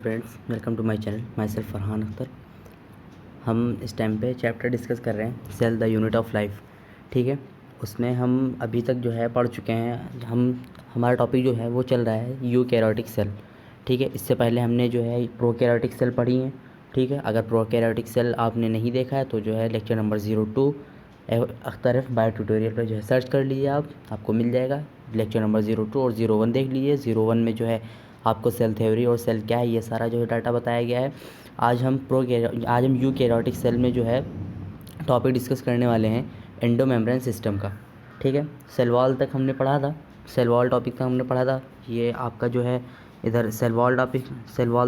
Friends, welcome to my channel. Myself Farhan Akhtar. हम इस time पे चैप्टर डिस्कस कर रहे हैं cell the unit of life. ठीक है, उसमें हम अभी तक जो है पढ़ चुके हैं। हमारा टॉपिक जो है वो चल रहा है यूकैरियोटिक सेल। ठीक है, इससे पहले हमने जो है प्रोकैरियोटिक सेल पढ़ी हैं। ठीक है, अगर प्रोकैरियोटिक सेल आपने नहीं देखा है तो जो है lecture number 02 Akhtar bio tutorial पर जो है सर्च कर लीजिए, आपको मिल जाएगा। लेक्चर नंबर 02 और 01 देख लीजिए। 01 में जो है आपको सेल थ्योरी और सेल क्या है ये सारा जो है डाटा बताया गया है। आज हम यूकैरियोटिक सेल में जो है टॉपिक डिस्कस करने वाले हैं एंडो मेम्ब्रेन सिस्टम का। ठीक है, सेल वॉल तक हमने पढ़ा था, सेल वॉल टॉपिक तक हमने पढ़ा था। ये आपका जो है इधर सेल वॉल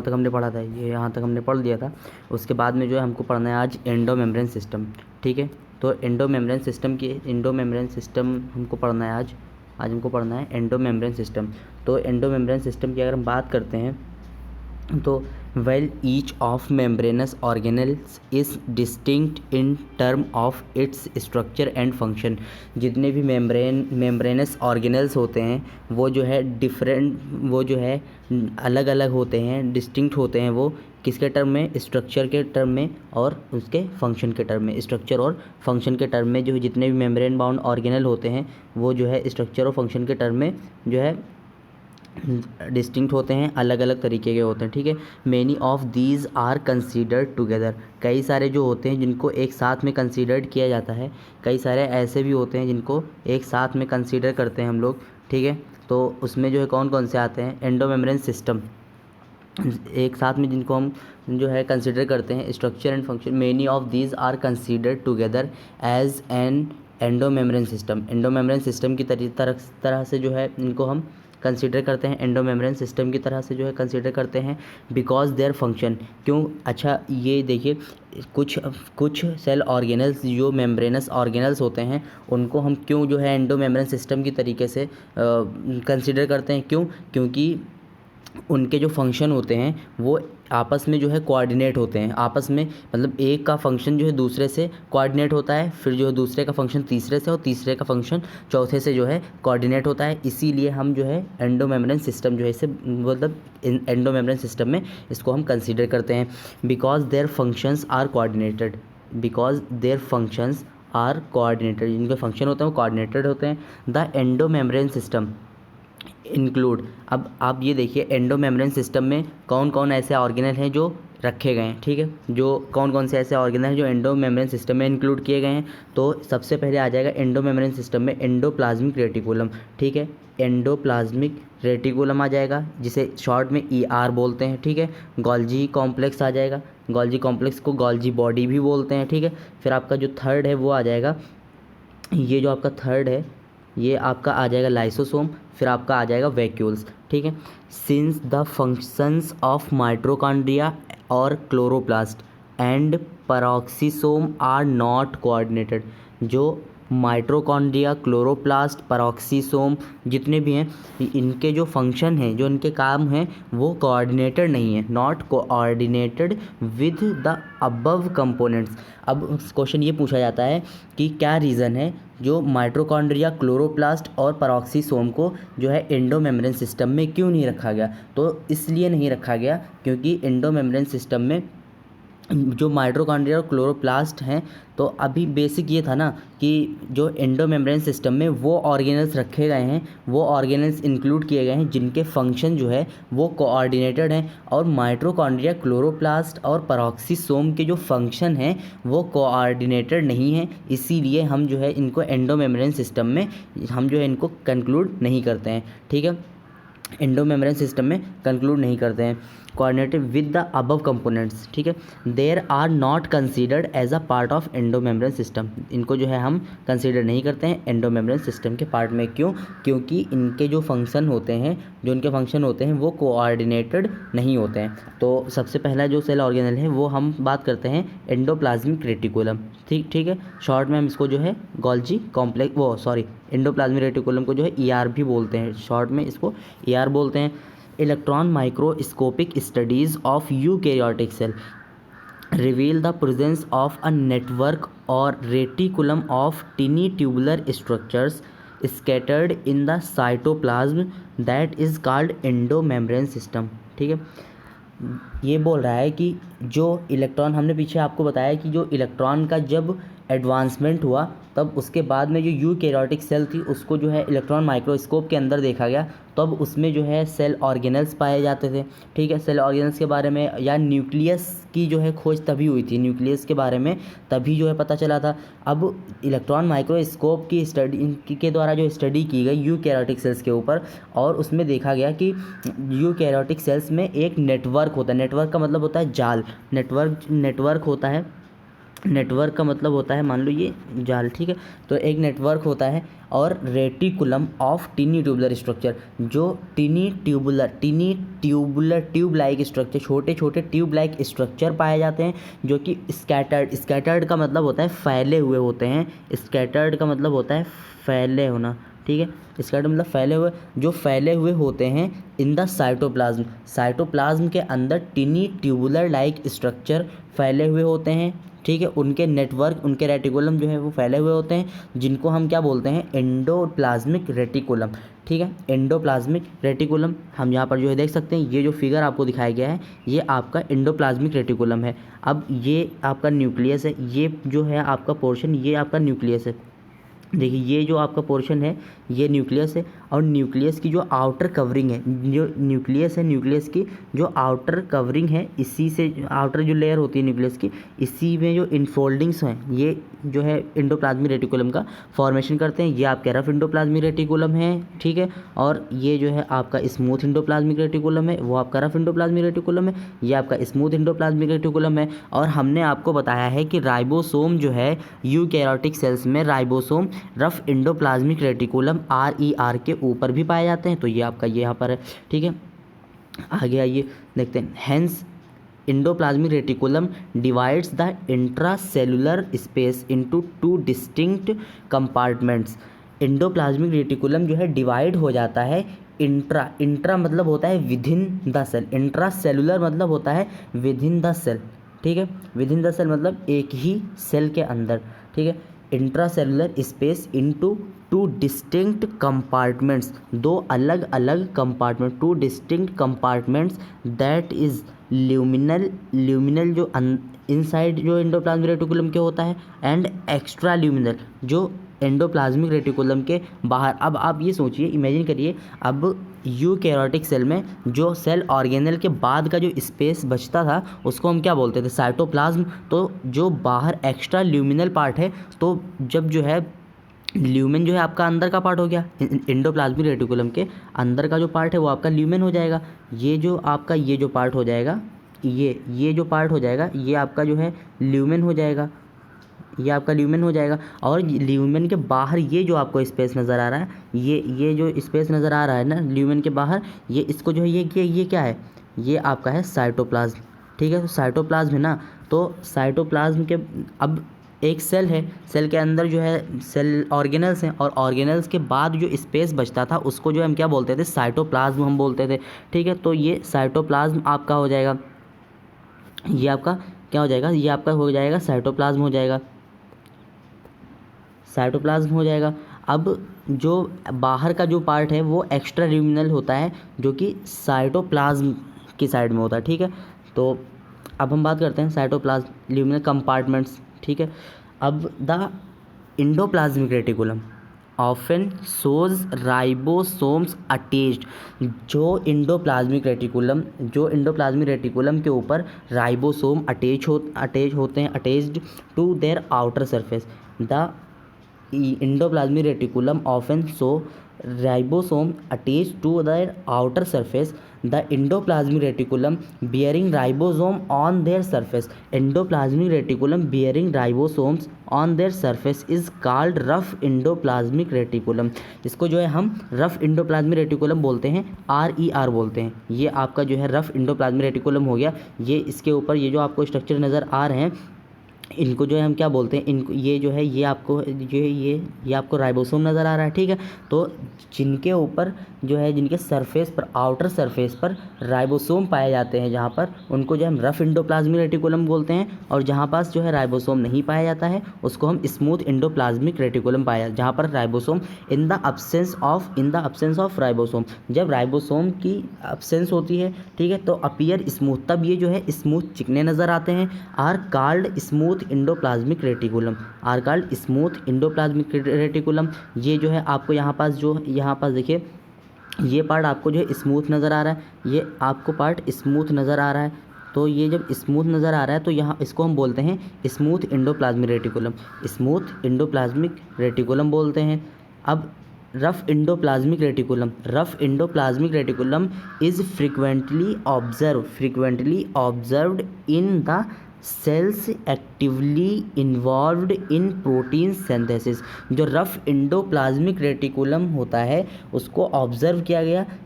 तक हमने पढ़ा था, ये यहाँ तक हमने पढ़ लिया था। उसके बाद में जो है हमको पढ़ना है आज एंडो मेम्ब्रेन सिस्टम। ठीक है, तो एंडो मेम्ब्रेन सिस्टम हमको पढ़ना है आज हमको पढ़ना है एंडो मेम्ब्रेन सिस्टम। तो एंडो मेम्ब्रेन सिस्टम की अगर हम बात करते हैं तो well each of membranes organelles is distinct in term of its structure and function. जितने भी मेम्ब्रेनस ऑर्गेनल्स होते हैं वो जो है अलग अलग होते हैं, डिस्टिंक्ट होते हैं। वो किसके टर्म में? स्ट्रक्चर के टर्म में और उसके फंक्शन के टर्म में। स्ट्रक्चर और फंक्शन के टर्म में जो जितने भी मेम्ब्रेन बाउंड ऑर्गेनल होते हैं वो जो है स्ट्रक्चर और फंक्शन के टर्म में जो है डिस्टिंक्ट होते हैं, अलग अलग तरीके के होते हैं। ठीक है, many of these are considered together. कई सारे जो होते हैं जिनको एक साथ में कंसीडर्ड किया जाता है, कई सारे ऐसे भी होते हैं जिनको एक साथ में कंसीडर करते हैं हम लोग। ठीक है, तो उसमें जो है कौन कौन से आते हैं? एंडो मेम्ब्रेन सिस्टम एक साथ में जिनको हम जो है कंसीडर करते हैं, structure and function. Many of these are considered together as an endomembrane system. Endomembrane system की तरह से जो है इनको हम कंसीडर करते हैं, एंडो मेम्ब्रेन सिस्टम की तरह से जो है कंसीडर करते हैं। बिकॉज देयर फंक्शन क्यों? अच्छा, ये देखिए, कुछ सेल ऑर्गेनल्स जो मेम्ब्रेनस ऑर्गेनल्स होते हैं उनको हम क्यों जो है एंडो मेम्ब्रेन सिस्टम की तरीके से कंसीडर करते हैं? क्यों? क्योंकि उनके जो फंक्शन होते हैं वो आपस में जो है कोऑर्डिनेट होते हैं। आपस में मतलब एक का फंक्शन जो है दूसरे से कोऑर्डिनेट होता है, फिर जो है दूसरे का फंक्शन तीसरे से और तीसरे का फंक्शन चौथे से जो है कोऑर्डिनेट होता है। इसीलिए हम जो है एंडो मेम्ब्रेन सिस्टम जो है इसे मतलब एंडो मेम्ब्रेन सिस्टम में इसको हम कंसीडर करते हैं। Because their functions are coordinated जिनके फंक्शन होते हैं वो कोऑर्डिनेटेड होते हैं। The endomembrane system include. अब आप ये देखिए एंडो मेम्ब्रेन सिस्टम में कौन कौन ऐसे ऑर्गेनल हैं जो रखे गए हैं। ठीक है, जो कौन कौन से ऐसे ऑर्गेनल हैं जो एंडो मेम्ब्रेन सिस्टम में इंक्लूड किए गए हैं। तो सबसे पहले आ जाएगा एंडो मेम्ब्रेन सिस्टम में एंडोप्लाज्मिक रेटिकुलम। ठीक है, एंडोप्लाज्मिक रेटिकुलम आ जाएगा, जिसे शॉर्ट में ER बोलते हैं। ठीक है, गोल्जी कॉम्प्लेक्स आ जाएगा, गोल्जी कॉम्प्लेक्स को गोल्जी बॉडी भी बोलते हैं। ठीक है, फिर आपका जो थर्ड है वो आ जाएगा, ये जो आपका थर्ड है ये आपका आ जाएगा लाइसोसोम, फिर आपका आ जाएगा वैक्यूल्स। ठीक है, since the functions of mitochondria और chloroplast and peroxisome are not coordinated. जो माइटोकॉन्ड्रिया, क्लोरोप्लास्ट, पेरोक्सीसोम जितने भी हैं इनके जो फंक्शन हैं, जो इनके काम हैं वो कोऑर्डिनेटेड नहीं है, not coordinated with the above components. अब क्वेश्चन ये पूछा जाता है कि क्या रीज़न है जो माइटोकॉन्ड्रिया, क्लोरोप्लास्ट और पेरोक्सीसोम को जो है एंडो मेम्ब्रेन सिस्टम में क्यों नहीं रखा गया? तो इसलिए नहीं रखा गया क्योंकि एंडो मेम्ब्रेन सिस्टम में जो माइटोकॉन्ड्रिया और क्लोरोप्लास्ट हैं, तो अभी बेसिक ये था ना कि जो एंडो मेम्ब्रेन सिस्टम में वो ऑर्गेनल्स रखे गए हैं, वो ऑर्गेनल्स इंक्लूड किए गए हैं जिनके फंक्शन जो है वो कोऑर्डिनेटेड हैं, और माइटोकॉन्ड्रिया, क्लोरोप्लास्ट और पेरोक्सीसोम के जो फंक्शन हैं वो कोऑर्डिनेटेड नहीं हैं। इसीलिए हम जो है इनको एंडो मेम्ब्रेन सिस्टम में हम जो है इनको कंक्लूड नहीं करते हैं। ठीक है, एंडो मेम्ब्रेन सिस्टम में कंक्लूड नहीं करते हैं coordinated with the above components. ठीक है, there are not considered as a part of endomembrane system. इनको जो है हम कंसीडर नहीं करते हैं एंडो मेम्ब्रेन सिस्टम के पार्ट में। क्यों? क्योंकि इनके जो फंक्शन होते हैं वो कोऑर्डिनेटेड नहीं होते हैं। तो सबसे पहला जो सेल ऑर्गेनल है वो हम बात करते हैं एंडोप्लाज्मिक रेटिकुलम। ठीक है, शॉर्ट में हम इसको जो है गोल्जी कॉम्प्लेक्स एंडोप्लाज्मिक रेटिकुलम को जो है ER भी बोलते हैं, शॉर्ट में इसको ER बोलते हैं। Electron microscopic studies of eukaryotic cell reveal the presence of a network or reticulum of tiny tubular structures scattered in the cytoplasm that is called endomembrane system। ठीक है, ये बोल रहा है कि जो इलेक्ट्रॉन, हमने पीछे आपको बताया कि जो इलेक्ट्रॉन का जब एडवांसमेंट हुआ तब उसके बाद में जो यूकैरियोटिक सेल थी उसको जो है इलेक्ट्रॉन माइक्रोस्कोप के अंदर देखा गया, तब उसमें जो है सेल ऑर्गेनल्स पाए जाते थे। ठीक है, सेल ऑर्गेनल्स के बारे में या न्यूक्लियस की जो है खोज तभी हुई थी, न्यूक्लियस के बारे में तभी जो है पता चला था। अब इलेक्ट्रॉन माइक्रोस्कोप की स्टडी के द्वारा जो स्टडी की गई यूकैरियोटिक सेल्स के ऊपर, और उसमें देखा गया कि यूकैरियोटिक सेल्स में एक नेटवर्क होता है। नेटवर्क का मतलब होता है जाल, नेटवर्क होता है। नेटवर्क का मतलब होता है, मान लो ये जाल, ठीक है, तो एक नेटवर्क होता है। और reticulum of tiny tubular structure, जो tiny tubular tube like structure, छोटे छोटे ट्यूब लाइक स्ट्रक्चर पाए जाते हैं जो कि स्कैटर्ड का मतलब होता है फैले हुए होते हैं। स्कैटर्ड का मतलब होता है फैले होना, ठीक है, स्कैटर्ड मतलब फैले हुए, जो फैले हुए होते हैं इन द साइटोप्लाज्म के अंदर टिनी ट्यूबुलर लाइक स्ट्रक्चर फैले हुए होते हैं। ठीक है, उनके नेटवर्क, उनके रेटिकुलम जो है वो फैले हुए होते हैं, जिनको हम क्या बोलते हैं, एंडोप्लाज्मिक रेटिकुलम। ठीक है, एंडोप्लाज्मिक रेटिकुलम हम यहाँ पर जो है देख सकते हैं, ये जो फिगर आपको दिखाया गया है ये आपका एंडोप्लाज्मिक रेटिकुलम है। अब ये आपका न्यूक्लियस है, ये जो है आपका पोर्शन, ये आपका न्यूक्लियस है। देखिए ये जो आपका पोर्शन है ये न्यूक्लियस है, और न्यूक्लियस की जो आउटर कवरिंग है, जो न्यूक्लियस है, न्यूक्लियस की जो आउटर कवरिंग है, इसी से आउटर जो लेयर होती है न्यूक्लियस की, इसी में जो इनफोल्डिंग्स हैं ये जो है एंडोप्लाज्मिक रेटिकुलम का फॉर्मेशन करते हैं। ये आपका रफ एंडोप्लाज्मिक रेटिकुलम है, ठीक है, और ये जो है आपका स्मूथ एंडोप्लाज्मिक रेटिकुलम है, वो आपका रफ एंडोप्लाज्मिक रेटिकुलम है, ये आपका स्मूथ एंडोप्लाज्मिक रेटिकुलम है। और हमने आपको बताया है कि राइबोसोम जो है यूकैरियोटिक सेल्स में, ribosome rough endoplasmic reticulum RER के ऊपर भी पाए जाते हैं, तो ये आपका ये यहाँ पर है। ठीक है, आगे आइए देखते हैं। Hence endoplasmic reticulum divides the intracellular space into 2 distinct compartments. Endoplasmic reticulum जो है डिवाइड हो जाता है, इंट्रा मतलब होता है within the cell, intracellular मतलब होता है विदिन द सेल। ठीक है, विदिन द सेल मतलब एक ही सेल के अंदर। ठीक है, intracellular space into 2 distinct compartments, दो अलग अलग compartment, 2 distinct compartments, that is luminal जो इनसाइड जो एंडोप्लाज्मिक रेटिकुलम के होता है, एंड एक्स्ट्रा ल्यूमिनल जो एंडोप्लाज्मिक रेटिकुलम के बाहर। अब आप ये सोचिए, इमेजिन करिए, अब यूकैरियोटिक सेल में जो सेल ऑर्गेनल के बाद का जो स्पेस बचता था उसको हम क्या बोलते थे, साइटोप्लाज्म। तो जो बाहर एक्स्ट्रा ल्यूमिनल पार्ट है, तो जब जो है ल्यूमेन जो है आपका अंदर का पार्ट हो गया, एंडोप्लाज्मिक रेटिकुलम के अंदर का जो पार्ट है वो आपका ल्यूमेन हो जाएगा। ये जो आपका ये जो पार्ट हो जाएगा, ये जो पार्ट हो जाएगा ये आपका जो है ल्यूमेन हो जाएगा, ये आपका ल्यूमेन हो जाएगा। और ल्यूमेन के बाहर ये जो आपको स्पेस नज़र आ रहा है, ये जो स्पेस नज़र आ रहा है ना ल्यूमेन के बाहर, ये इसको जो है ये क्या है, ये आपका है साइटोप्लाज्म। ठीक है, तो साइटोप्लाज्म है ना, तो साइटोप्लाज्म के अब एक सेल है, सेल के अंदर जो है सेल ऑर्गेनल्स हैं, और ऑर्गेनल्स के बाद जो स्पेस बचता था उसको जो हम क्या बोलते थे, साइटोप्लाज्म हम बोलते थे। ठीक है, तो ये साइटोप्लाज्म आपका हो जाएगा, ये आपका क्या हो जाएगा, ये आपका हो जाएगा साइटोप्लाज्म हो जाएगा, साइटोप्लाज्म हो जाएगा। अब जो बाहर का जो पार्ट है वो एक्स्ट्रा ल्यूमिनल होता है, जो कि साइटोप्लाज्म की साइड में होता है। ठीक है, तो अब हम बात करते हैं साइटोप्लाज्म ल्यूमिनल कंपार्टमेंट्स। ठीक है, अब the endoplasmic reticulum often shows ribosomes attached. जो एंडोप्लाज्मिक रेटिकुलम के ऊपर राइबोसोम अटैच होते हैं, attached to their outer surface. The endoplasmic reticulum often show ribosome attached to their outer surface. The endoplasmic reticulum bearing ribosome on their surface. Endoplasmic reticulum bearing ribosomes on their surface is called rough endoplasmic reticulum. इसको जो है हम rough endoplasmic reticulum बोलते हैं, RER बोलते हैं। ये आपका जो है रफ एंडोप्लाज्मिक रेटिकुलम हो गया। ये इसके ऊपर ये जो आपको स्ट्रक्चर नज़र आ रहे हैं इनको जो है हम क्या बोलते हैं, इनको ये जो है ये आपको जो है ये आपको राइबोसोम नज़र आ रहा है, ठीक है। तो जिनके ऊपर जो है जिनके सरफेस पर, आउटर सरफेस पर राइबोसोम पाए जाते हैं, जहाँ पर उनको जो हम रफ इंडोप्लाज्मिक रेटिकुलम बोलते हैं, और जहाँ पास जो है राइबोसोम नहीं पाया जाता है उसको हम स्मूथ इंडोप्लाज्मिक रेटिकुलम पाया, जहाँ पर ribosome in the absence of ribosome, जब राइबोसोम की अब्सेंस होती है, ठीक है, तो अपीयर स्मूथ, तब ये जो है स्मूथ चिकने नज़र आते हैं, are called smooth endoplasmic reticulum, are called smooth endoplasmic reticulum. ये जो है आपको यहाँ पास देखिए, ये पार्ट आपको जो है स्मूथ नज़र आ रहा है, ये आपको पार्ट स्मूथ नज़र आ रहा है। तो ये जब स्मूथ नज़र आ रहा है तो यहाँ इसको हम बोलते हैं smooth endoplasmic reticulum, smooth endoplasmic reticulum बोलते हैं। अब rough endoplasmic reticulum is frequently observed in the cells actively involved in protein synthesis. जो रफ इंडोप्लाज्मिक रेटिकुलम होता है उसको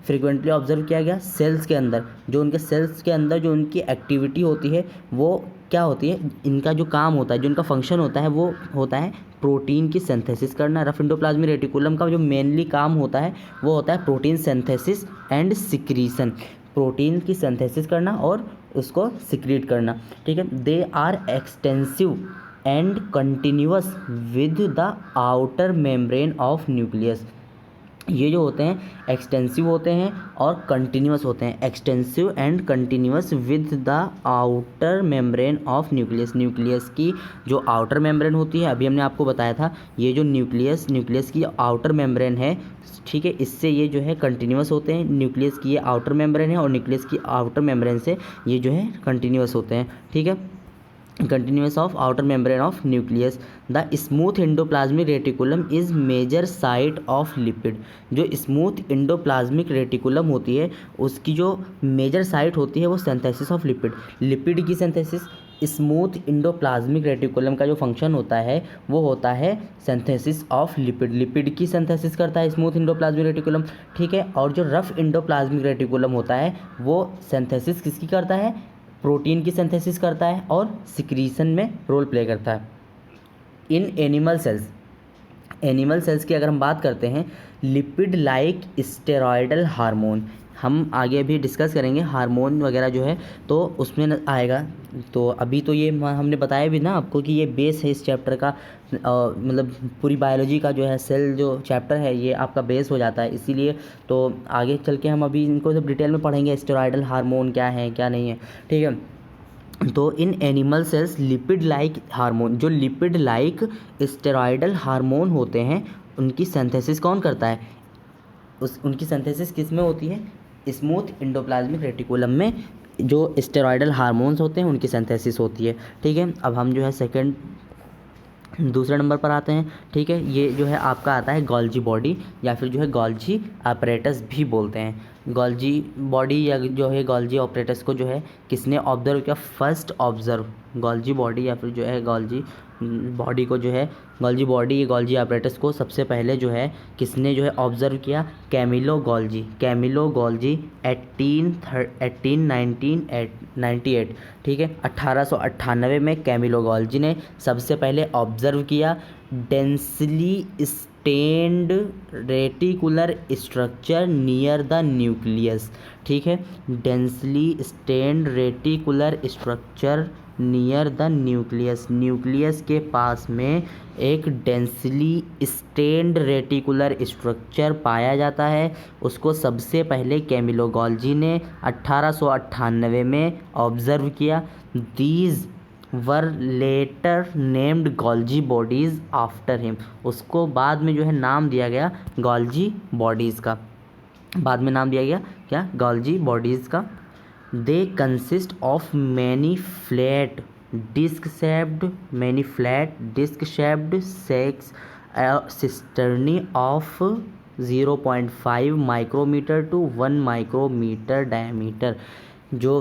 फ्रीक्वेंटली ऑब्जर्व किया गया सेल्स के अंदर, जो उनके सेल्स के अंदर जो उनकी एक्टिविटी होती है वो क्या होती है, इनका जो काम होता है, जो इनका फंक्शन होता है वो होता है प्रोटीन की सिंथेसिस करना। रफ इंडोप्लाज्मिक रेटिकुलम का जो मेनली काम होता है वो होता है protein synthesis and secretion, protein की सिंथेसिस करना और उसको सिक्रीट करना, ठीक है। They are extensive and continuous with the outer membrane of nucleus. ये जो होते हैं एक्सटेंसिव होते हैं और कंटिन्यूअस होते हैं, extensive and continuous with the outer membrane of nucleus की जो आउटर मेम्ब्रेन होती है, अभी हमने आपको बताया था, ये जो न्यूक्लियस की आउटर मेम्ब्रेन है, ठीक है, इससे ये जो है कंटिन्यूअस होते हैं, न्यूक्लियस की ये आउटर मेम्ब्रेन है और न्यूक्लियस की आउटर मेम्ब्रेन से ये जो है कंटिन्यूअस होते हैं, ठीक है, continuous of outer membrane of nucleus. The smooth endoplasmic reticulum is major site of lipid. जो स्मूथ इंडोप्लाज्मिक रेटिकुलम होती है उसकी जो मेजर साइट होती है वो सिंथेसिस ऑफ लिपिड की सिंथेसिस। स्मूथ इंडोप्लाज्मिक रेटिकुलम का जो फंक्शन होता है वो होता है सिंथेसिस ऑफ लिपिड की सिंथेसिस करता है स्मूथ इंडोप्लाज्मिक रेटिकुलम, ठीक है। और जो रफ इंडोप्लाज्मिक रेटिकुलम होता है वो सिंथेसिस किसकी करता है, प्रोटीन की सिंथेसिस करता है और सिक्रीशन में रोल प्ले करता है। इन एनिमल सेल्स की अगर हम बात करते हैं, लिपिड लाइक स्टेरॉयडल हार्मोन, हम आगे भी डिस्कस करेंगे हार्मोन वगैरह जो है तो उसमें आएगा। तो अभी तो ये हमने बताया भी ना आपको कि ये बेस है इस चैप्टर का, मतलब पूरी बायोलॉजी का जो है सेल जो चैप्टर है ये आपका बेस हो जाता है, इसीलिए तो आगे चल के हम अभी इनको सब डिटेल में पढ़ेंगे, स्टेरॉयडल हार्मोन क्या है क्या नहीं है, ठीक है। तो in animal cells lipid like hormone, जो लिपिड लाइक स्टेरॉयडल हार्मोन होते हैं उनकी सिंथेसिस कौन करता है, उनकी सिंथेसिस किस में होती है, स्मूथ इंडोप्लाज्मिक रेटिकुलम में जो स्टेरॉयडल हार्मोन्स होते हैं उनकी सिंथेसिस होती है, ठीक है। अब हम जो है दूसरे नंबर पर आते हैं, ठीक है। ये जो है आपका आता है गोल्जी बॉडी या फिर जो है गोल्जी अपरेटस भी बोलते हैं। गोल्जी बॉडी या जो है गोल्जी ऑपरेटस को जो है किसने ऑब्जर्व किया, फर्स्ट ऑब्जर्व गोल्जी बॉडी या फिर जो है गोल्जी बॉडी को जो है गोल्जी बॉडी गोल्जी अपरेटस को सबसे पहले जो है किसने जो है ऑब्जर्व किया, कैमिलो गोल्जी 1998, ठीक है। 1898 में कैमिलो गोल्जी ने सबसे पहले ऑब्जर्व किया densely stained reticular structure near the nucleus, ठीक है, densely stained reticular structure near the nucleus के पास में एक डेंसली स्टेन्ड रेटिकुलर स्ट्रक्चर पाया जाता है, उसको सबसे पहले कैमिलो गोल्जी ने 1898 में ऑब्जर्व किया। These were later named Golgi bodies after him, उसको बाद में जो है नाम दिया गया गोल्जी बॉडीज़ का, बाद में नाम दिया गया क्या, गोल्जी बॉडीज़ का। They consist of many flat disc-shaped sacs cisternae of 0.5 micrometer to 1 micrometer diameter। जो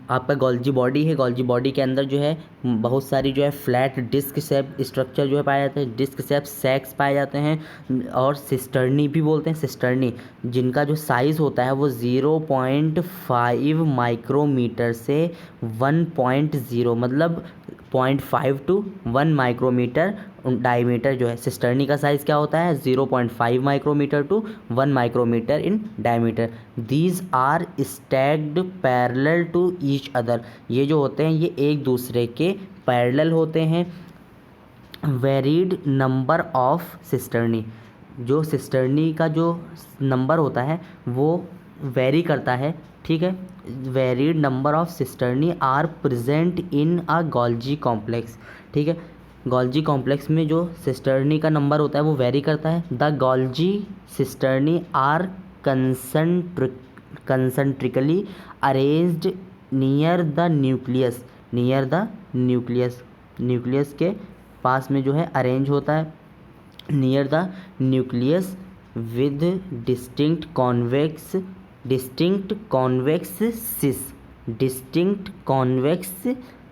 आपका गोल्जी बॉडी है, गोल्जी बॉडी के अंदर जो है बहुत सारी जो है फ्लैट डिस्क शेप स्ट्रक्चर जो है पाए जाते हैं, डिस्क शेप सैक्स पाए जाते हैं, और सिस्टर्नी भी बोलते हैं, सिस्टर्नी, जिनका जो साइज़ होता है वो 0.5 माइक्रोमीटर से 1.0 मतलब 0.5 to 1 माइक्रोमीटर डायमीटर जो है। सिस्टर्नी का साइज़ क्या होता है 0.5 micrometre to 1 micrometre in diameter. These are stacked parallel to each other, ये जो होते हैं ये एक दूसरे के पैरेलल होते हैं। वेरीड नंबर ऑफ सिस्टर्नी, जो सिस्टर्नी का जो नंबर होता है वो वेरी करता है, ठीक है। Varied number of cisternae are present in a Golgi complex, ठीक है। गोल्जी कॉम्प्लेक्स में जो सिस्टर्नी का नंबर होता है वो वेरी करता है। The Golgi cisternae are concentrically arranged near the nucleus, near the nucleus, nucleus के पास में जो है अरेंज होता है, near the nucleus with distinct convex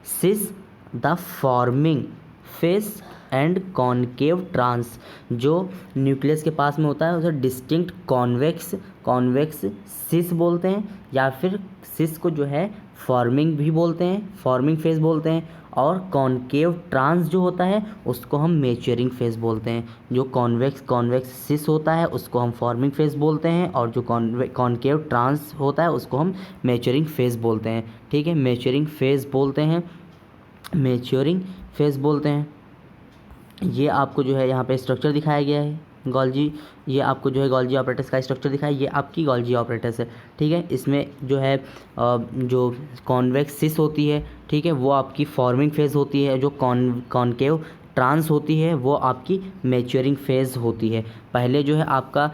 cis the forming face and concave trans. जो न्यूक्लियस के पास में होता है उसे डिस्टिंक्ट कॉन्वेक्स सिस बोलते हैं, या फिर सिस को जो है फॉर्मिंग भी बोलते हैं, फॉर्मिंग फेस बोलते हैं। और कॉनकेव ट्रांस जो होता है उसको हम मैच्योरिंग फेस बोलते हैं। जो कॉन्वेक्स सिस होता है उसको हम फॉर्मिंग फेस बोलते हैं, और जो कॉनकेव ट्रांस होता है उसको हम मैच्योरिंग फेस बोलते हैं, ठीक है। मैच्योरिंग फेस बोलते हैं। ये आपको जो है यहाँ पे स्ट्रक्चर दिखाया गया है गोल्जी, ये आपको जो है गोल्जी ऑपरेटर्स का स्ट्रक्चर दिखाया है, ये आपकी गोल्जी ऑपरेटर्स है, ठीक है। इसमें जो है जो कॉन्वेक्स सिस होती है, ठीक है, वो आपकी फॉर्मिंग फेज होती है। जो कॉनकेव ट्रांस होती है वो आपकी मैच्योरिंग फेज होती है। पहले जो है आपका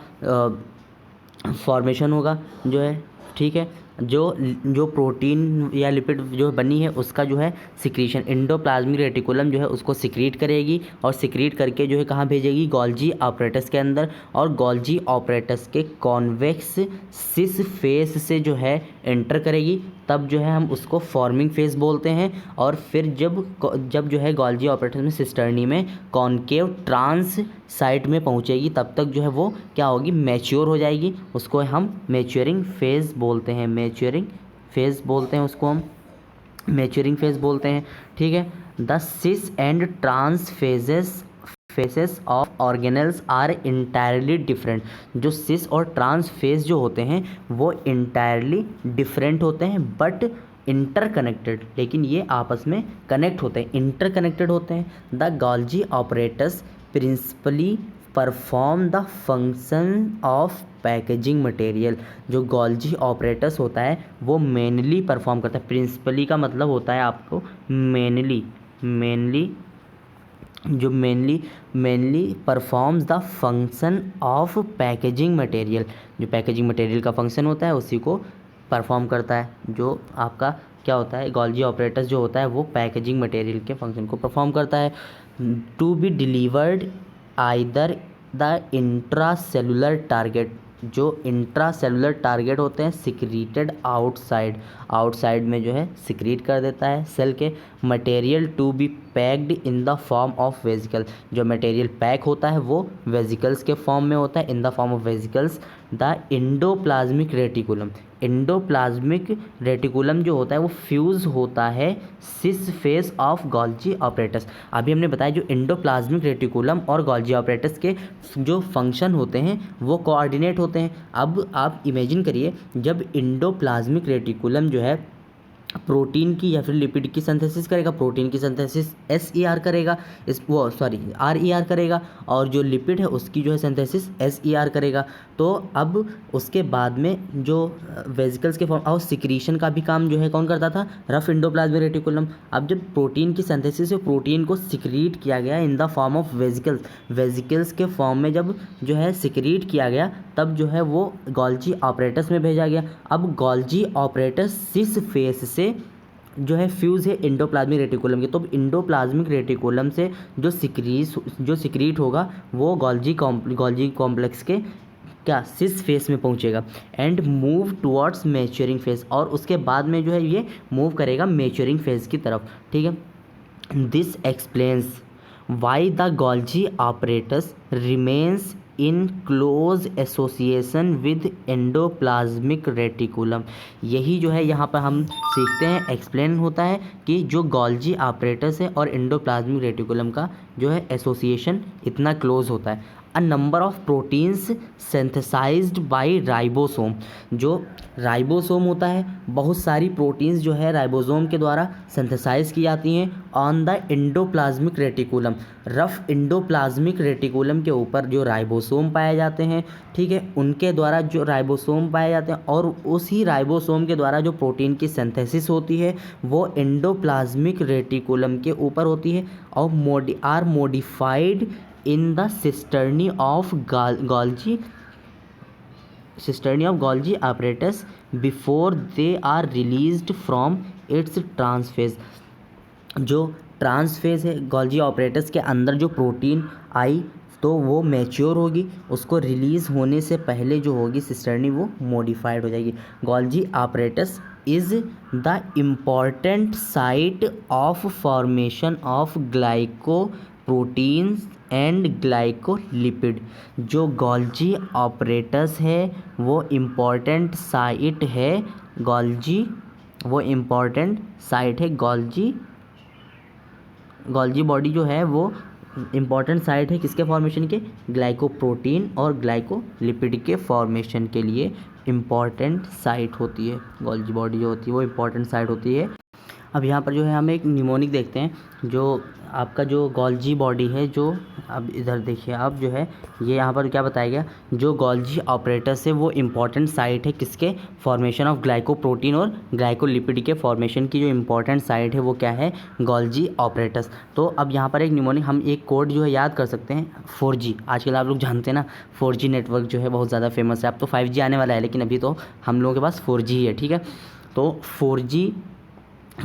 फॉर्मेशन होगा जो है, ठीक है। जो प्रोटीन या लिपिड जो बनी है उसका जो है सिक्रीशन, एंडोप्लाज्मिक रेटिकुलम जो है उसको सिक्रीट करेगी, और सिक्रीट करके जो है कहाँ भेजेगी गोल्जी ऑपरेटस के अंदर, और गोल्जी ऑपरेटस के कॉन्वेक्स सिस फेस से जो है एंटर करेगी, तब जो है हम उसको फॉर्मिंग फेस बोलते हैं। और फिर जब जो है गोल्जी ऑपरेटस में सिस्टर्नी में कॉनकेव ट्रांस साइट में पहुंचेगी, तब तक जो है वो क्या होगी मैच्योर हो जाएगी, उसको हम मैच्योरिंग फेज बोलते हैं, मैच्योरिंग फेज बोलते हैं, ठीक है। The cis and trans faces of organelles are entirely different. जो सिस और ट्रांस फेज जो होते हैं वो इंटायरली डिफरेंट होते हैं, बट इंटरकनेक्टेड, लेकिन ये आपस में कनेक्ट होते हैं, इंटरकनेक्टेड होते हैं। The Golgi apparatus principally perform the function of packaging material. जो गोल्जी ऑपरेटस होता है वो मेनली परफॉर्म करता है, प्रिंसिपली का मतलब होता है आपको mainly performs the function of packaging material. जो पैकेजिंग मटेरियल का फंक्शन होता है उसी को परफॉर्म करता है। जो आपका क्या होता है गोल्जी ऑपरेटस जो होता है वो पैकेजिंग मटेरियल के फंक्शन को परफॉर्म करता है। To be delivered either the intracellular target, जो इंट्रासेलुलर टारगेट होते हैं सिक्रीटेड आउटसाइड में जो है सिक्रीट कर देता है सेल के। Material to be packed in the form of vesicle, जो मटेरियल पैक होता है वो वेजिकल्स के फॉर्म में होता है, in the form of vesicles. The endoplasmic reticulum जो होता है वो फ्यूज़ होता है cis face of Golgi apparatus. अभी हमने बताया जो एंडोप्लाज्मिक रेटिकुलम और गोल्जी ऑपरेटस के जो फंक्शन होते हैं वो कोऑर्डिनेट होते हैं। अब आप इमेजिन करिए जब एंडोप्लाज्मिक रेटिकुलम जो है प्रोटीन की या फिर लिपिड की सिंथेसिस करेगा, प्रोटीन की सिंथेसिस SER करेगा, RER करेगा, और जो लिपिड है उसकी जो है सिंथेसिस SER करेगा। तो अब उसके बाद में जो वेजिकल्स के फॉर्म और सिक्रीशन का भी काम जो है कौन करता था, रफ एंडोप्लाज्मिक रेटिकुलम। अब जब प्रोटीन की सिंथेसिस से प्रोटीन को सिक्रीट किया गया इन द फॉर्म ऑफ वेजिकल्स के फॉर्म में जब जो है सिक्रीट किया गया, तब जो है वो गोल्जी ऑपरेटस में भेजा गया। अब गोल्जी ऑपरेटस सिस फेस से जो है फ्यूज़ है एंडोप्लाज्मिक रेटिकुलम के, तो एंडोप्लाज्मिक रेटिकुलम से जो सिक्रीट होगा वो गोल्जी कॉम्प्लेक्स के क्या सिस फेस में पहुंचेगा and move towards maturing phase, और उसके बाद में जो है ये मूव करेगा मैच्योरिंग फेज की तरफ, ठीक है। This explains why the Golgi apparatus remains in close association with endoplasmic reticulum। यही जो है यहाँ पर हम सीखते हैं, एक्सप्लेन होता है कि जो गोल्जी apparatus है और एंडोप्लाज्मिक रेटिकुलम का जो है एसोसिएशन इतना क्लोज होता है। A number of proteins synthesised by ribosome. जो राइबोसोम होता है, बहुत सारी प्रोटीन्स जो है राइबोसोम के द्वारा सिंथेसाइज की जाती हैं on the endoplasmic reticulum. Rough endoplasmic reticulum के ऊपर जो राइबोसोम पाए जाते हैं, ठीक है, उनके द्वारा जो राइबोसोम पाए जाते हैं और उसी राइबोसोम के द्वारा जो प्रोटीन की सिंथेसिस होती है वो एंडोप्लाज्मिक रेटिकुलम के ऊपर होती है और are modified in the cisternae of Golgi apparatus before they are released from its transphase। जो ट्रांसफेज है गोल्जी ऑपरेटस के अंदर जो प्रोटीन आई तो वो मैच्योर होगी, उसको रिलीज़ होने से पहले जो होगी सिस्टर्नी वो मॉडिफाइड हो जाएगी। Golgi apparatus is the important site of formation of glycoproteins and glycolipid. जो गोल्जी ऑपरेटस है वो इम्पॉर्टेंट साइट है गोल्जी बॉडी जो है वो इम्पॉर्टेंट साइट है किसके फॉर्मेशन के, ग्लाइकोप्रोटीन और ग्लाइकोलिपिड के फॉर्मेशन के लिए इम्पॉर्टेंट साइट होती है। गोल्जी बॉडी जो होती है वो इम्पॉर्टेंट साइट होती है। अब यहाँ पर जो है हम एक निमोनिक देखते हैं। जो आपका जो गोल्जी बॉडी है, जो अब इधर देखिए आप, जो है ये यहाँ पर क्या बताया गया, जो गोल्जी ऑपरेटस है वो इम्पॉर्टेंट साइट है किसके, फॉर्मेशन ऑफ ग्लाइकोप्रोटीन और ग्लाइकोलिपिड के फॉर्मेशन की जो इम्पॉर्टेंट साइट है वो क्या है, गोल्जी ऑपरेटस। तो अब यहाँ पर एक निमोनिक हम एक कोड जो है याद कर सकते हैं, 4G। आजकल आप लोग जानते हैं ना 4G नेटवर्क जो है बहुत ज़्यादा फेमस है। अब तो 5G आने वाला है लेकिन अभी तो हम लोगों के पास 4G ही है, ठीक है। तो 4G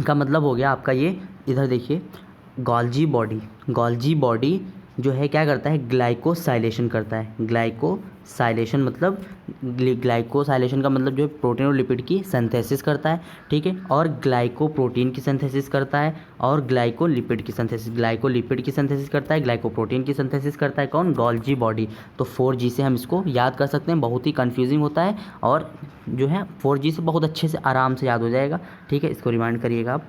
का मतलब हो गया आपका ये, इधर देखिए, गोल्जी बॉडी जो है क्या करता है, ग्लाइकोसाइलेशन करता है। ग्लाइकोसाइलेशन मतलब ग्लाइकोसाइलेशन का मतलब जो है प्रोटीन और लिपिड की सिंथेसिस करता है, ठीक है, और ग्लाइकोप्रोटीन की सिंथेसिस करता है और ग्लाइकोलिपिड की सिंथेसिस, ग्लाइकोलिपिड की सिंथेसिस करता है, ग्लाइकोप्रोटीन की सिंथेसिस करता है कौन, गोल्जी बॉडी। तो 4G से हम इसको याद कर सकते हैं। बहुत ही कन्फ्यूजिंग होता है और जो है 4G से बहुत अच्छे से आराम से याद हो जाएगा, ठीक है, इसको रिमाइंड करिएगा आप।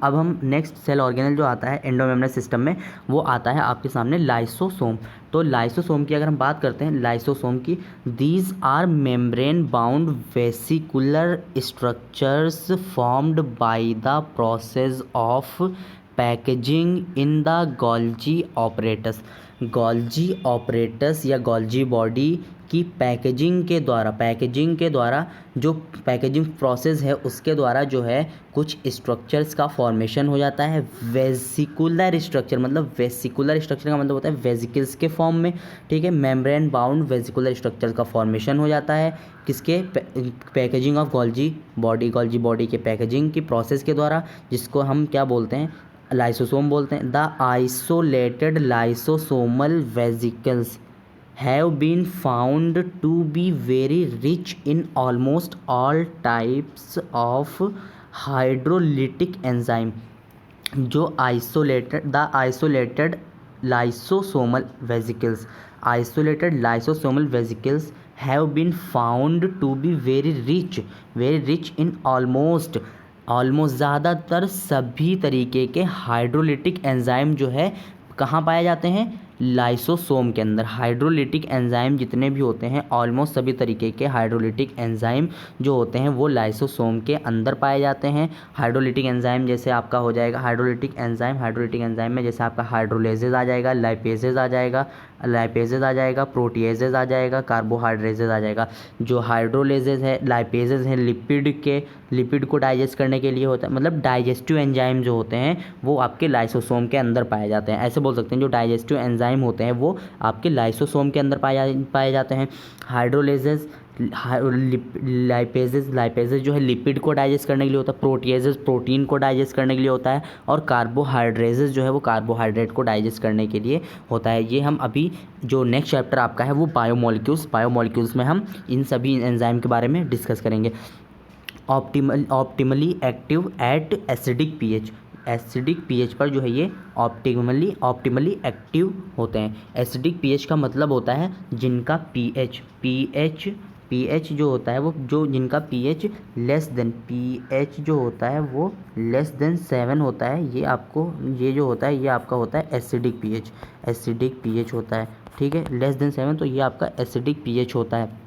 अब हम नेक्स्ट सेल ऑर्गेनल जो आता है एंडोमेम्ब्रेनस सिस्टम में, वो आता है आपके सामने लाइसोसोम। तो लाइसोसोम की अगर हम बात करते हैं, लाइसोसोम की, these are membrane bound vesicular structures formed by the process of packaging in the Golgi apparatus. Golgi apparatus या गोल्जी बॉडी की पैकेजिंग के द्वारा जो पैकेजिंग प्रोसेस है उसके द्वारा जो है कुछ स्ट्रक्चर्स का फॉर्मेशन हो जाता है। वेसिकुलर स्ट्रक्चर का मतलब होता है वेसिकल्स के फॉर्म में, ठीक है। मेम्ब्रेन बाउंड वेसिकुलर स्ट्रक्चर का फॉर्मेशन हो जाता है किसके, पैकेजिंग ऑफ गोल्जी बॉडी के पैकेजिंग की प्रोसेस के द्वारा, जिसको हम क्या बोलते हैं, लाइसोसोम बोलते हैं। The isolated lysosomal vesicles have been found to be very rich in almost all types of hydrolytic enzyme। जो isolated lysosomal vesicles have been found to be very rich in almost ज़्यादातर सभी तरीके के hydrolytic enzyme जो है कहाँ पाए जाते हैं, लाइसोसोम के अंदर। हाइड्रोलिटिक एंजाइम जितने भी होते हैं, ऑलमोस्ट सभी तरीके के हाइड्रोलिटिक एंजाइम जो होते हैं वो लाइसोसोम के अंदर पाए जाते हैं। हाइड्रोलिटिक एंजाइम जैसे आपका हो जाएगा हाइड्रोलिटिक एंजाइम में जैसे आपका हाइड्रोलेजेज आ जाएगा, लाइपेजेज आ जाएगा, प्रोटीएजेज आ जाएगा, कार्बोहाइड्रेजेज आ जाएगा। जो हाइड्रोलेजेज है, लाइपेजेज है, लिपिड को डाइजेस्ट करने के लिए होता है, मतलब डाइजेस्टिव एंजाइम जो होते हैं वो आपके लाइसोसोम के अंदर पाए जाते हैं। ऐसे बोल सकते हैं जो डाइजेस्टिव एंजाइम होते हैं वो आपके लाइसोसोम के अंदर पाए जाते हैं। हाइड्रोलेजेस, लाइपेजेस जो है लिपिड को डाइजेस्ट करने के लिए होता है, प्रोटीएजेस प्रोटीन को डाइजेस्ट करने के लिए होता है, और कार्बोहाइड्रेजेस जो है वो कार्बोहाइड्रेट को डाइजेस्ट करने के लिए होता है। ये हम अभी जो नेक्स्ट चैप्टर आपका है वो बायोमोलिक्यूल्स में हम इन सभी एंजाइम के बारे में डिस्कस करेंगे। Optimally active at acidic pH. Acidic pH पर जो है ये ऑप्टिमली एक्टिव होते हैं। एसिडिक पीएच का मतलब होता है जिनका पीएच जो होता है वो जो जिनका पीएच जो होता है वो लेस देन 7 होता है, ये जो होता है ये आपका होता है एसिडिक पीएच होता है। ठीक है, लेस देन 7 तो ये आपका एसिडिक पीएच होता है।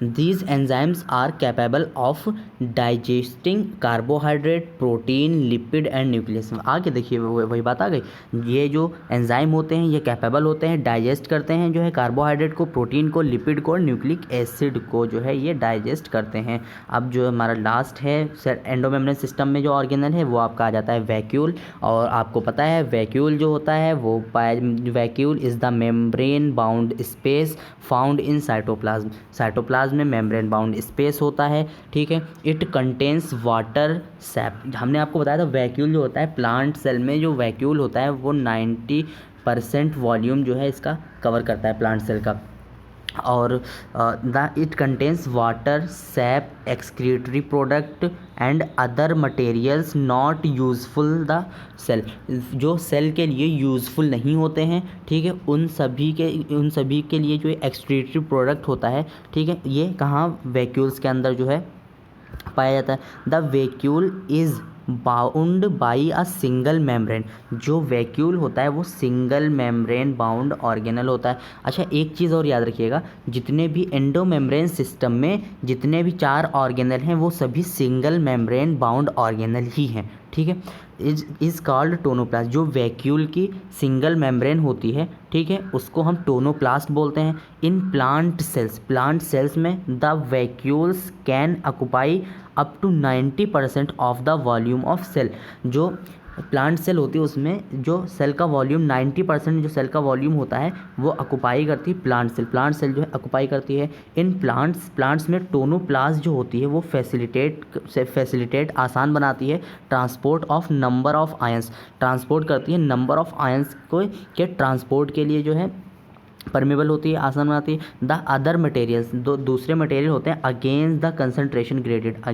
These enzymes are capable of digesting carbohydrate, protein, lipid and nucleus। आगे देखिए वही बात आ गई। ये जो एंजाइम होते हैं ये कैपेबल होते हैं, डाइजेस्ट करते हैं जो है कार्बोहाइड्रेट को, प्रोटीन को, लिपिड को और न्यूक्लिक एसिड को जो है ये डाइजेस्ट करते हैं। अब जो हमारा लास्ट है एंडोमेम्ब्रेन सिस्टम में जो ऑर्गेनल है वो आपका आ जाता है वैक्यूल। और आपको पता है वैक्यूल जो होता है वो vacuole is the membrane bound space found in cytoplasm में मेम्ब्रेन बाउंड स्पेस होता है। ठीक है, इट कंटेन्स वाटर सैप। हमने आपको बताया था वैक्यूल जो होता है प्लांट सेल में जो वैक्यूल होता है वो 90% वॉल्यूम जो है इसका कवर करता है प्लांट सेल का। और it contains water sap excretory product and other materials not useful the cell, जो सेल के लिए यूज़फुल नहीं होते हैं। ठीक है, उन सभी के लिए जो एक्सक्रीटरी प्रोडक्ट होता है, ठीक है, ये कहाँ वैक्यूल्स के अंदर जो है पाया जाता है। The vacuole is bound by a single membrane. जो वैक्यूल होता है वो सिंगल मेम्ब्रेन बाउंड ऑर्गेनल होता है। अच्छा, एक चीज़ और याद रखिएगा, जितने भी एंडोमेम्ब्रेन सिस्टम में जितने भी 4 ऑर्गेनल हैं वो सभी सिंगल मेम्ब्रेन बाउंड ऑर्गेनल ही हैं। ठीक है, इज़ कॉल्ड टोनोप्लास्ट। जो वैक्यूल की सिंगल मेम्ब्रेन होती है, ठीक है, उसको हम टोनोप्लास्ट बोलते हैं। इन प्लांट सेल्स में the vacuoles can occupy up to 90% of the volume of cell. जो प्लांट सेल होती है उसमें जो सेल का वॉल्यूम 90% जो सेल का वॉल्यूम होता है वो ऑक्यूपाई करती है प्लांट सेल जो है ऑक्यूपाई करती है। इन प्लांट्स में टोनोप्लास्ट जो होती है वो फैसिलिटेट आसान बनाती है transport of number of ions, transport करती है नंबर ऑफ आयंस को के ट्रांसपोर्ट के लिए जो है परमेबल होती है, आसान बनाती है। द अदर मटेरियल्स, दूसरे मटेरियल होते हैं against the concentration gradient,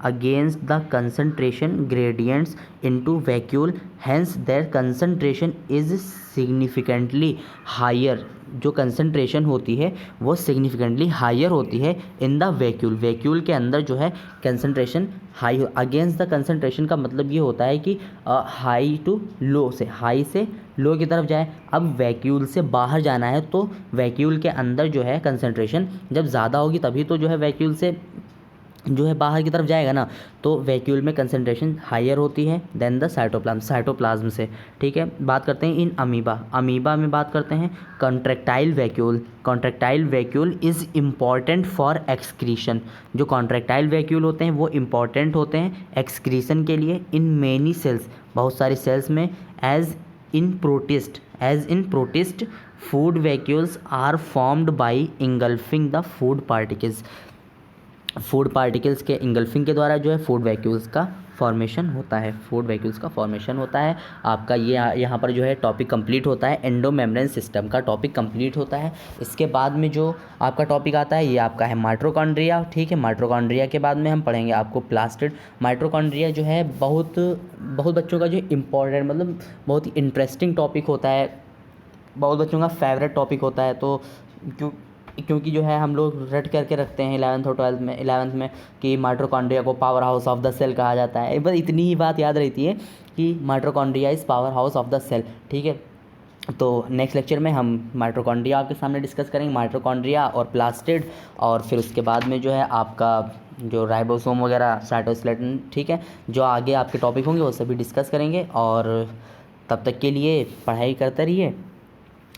against the concentration gradients into vacuole, hence their concentration is significantly higher. जो कंसनट्रेशन होती है वो सिग्निफिकेंटली हायर होती है इन द वैक्यूल के अंदर जो है concentration high. Against the concentration का मतलब ये होता है कि हाई से लो की तरफ जाए। अब वैक्यूल से बाहर जाना है तो वैक्यूल के अंदर जो है कंसनट्रेशन जब ज़्यादा होगी तभी तो जो है वैक्यूल से जो है बाहर की तरफ जाएगा ना, तो वैक्यूल में कंसनट्रेशन हायर होती है देन द साइटोप्लाज्म से। ठीक है, बात करते हैं इन अमीबा में बात करते हैं contractile vacuole is important for excretion. जो कॉन्ट्रैक्टाइल वैक्यूल होते हैं वो इम्पॉर्टेंट होते हैं एक्सक्रीशन के लिए इन मेनी सेल्स, बहुत सारी सेल्स में। As in protist food vacuoles are formed by engulfing the food particles के इंगल्फिंग के द्वारा जो है फूड वैक्यूल्स का फॉर्मेशन होता है। आपका ये यहाँ पर जो है टॉपिक कंप्लीट होता है, एंडोमेम्ब्रेन सिस्टम का टॉपिक कंप्लीट होता है। इसके बाद में जो आपका टॉपिक आता है ये आपका है माइटोकॉन्ड्रिया। ठीक है, माइटोकॉन्ड्रिया के बाद में हम पढ़ेंगे आपको प्लास्टिड। माइटोकॉन्ड्रिया जो है बहुत बच्चों का जो इम्पोर्टेंट मतलब बहुत ही इंटरेस्टिंग टॉपिक होता है, बहुत बच्चों का फेवरेट टॉपिक होता है। तो क्योंकि जो है हम लोग रट करके रखते हैं 11th में कि माइटोकॉन्ड्रिया को power house of the cell कहा जाता है। बस इतनी ही बात याद रहती है कि mitochondria is power house of the cell. ठीक है, तो नेक्स्ट लेक्चर में हम माइटोकॉन्ड्रिया आपके सामने डिस्कस करेंगे, माइटोकॉन्ड्रिया और प्लास्टिड, और फिर उसके बाद में जो है आपका जो राइबोसोम वगैरह साइटोस्केलेटन। ठीक है, जो आगे आपके टॉपिक होंगे वो सभी डिस्कस करेंगे। और तब तक के लिए पढ़ाई करते रहिए।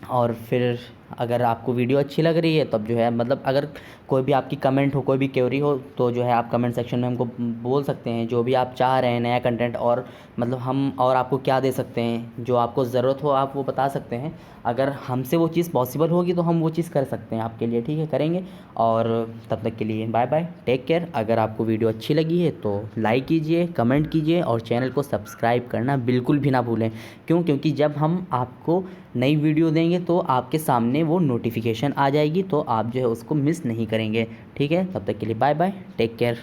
और फिर अगर आपको वीडियो अच्छी लग रही है तब जो है मतलब अगर कोई भी आपकी कमेंट हो, कोई भी क्वेरी हो तो जो है आप कमेंट सेक्शन में हमको बोल सकते हैं जो भी आप चाह रहे हैं नया कंटेंट, और मतलब हम और आपको क्या दे सकते हैं, जो आपको ज़रूरत हो आप वो बता सकते हैं। अगर हमसे वो चीज़ पॉसिबल होगी तो हम वो चीज़ कर सकते हैं आपके लिए। ठीक है, करेंगे। और तब तक के लिए बाय बाय, टेक केयर। अगर आपको वीडियो अच्छी लगी है तो लाइक कीजिए, कमेंट कीजिए और चैनल को सब्सक्राइब करना बिल्कुल भी ना भूलें। क्योंकि जब हम आपको नई वीडियो देंगे तो आपके सामने वो नोटिफिकेशन आ जाएगी, तो आप जो है उसको मिस नहीं करेंगे। ठीक है, तब तक के लिए बाय बाय, टेक केयर।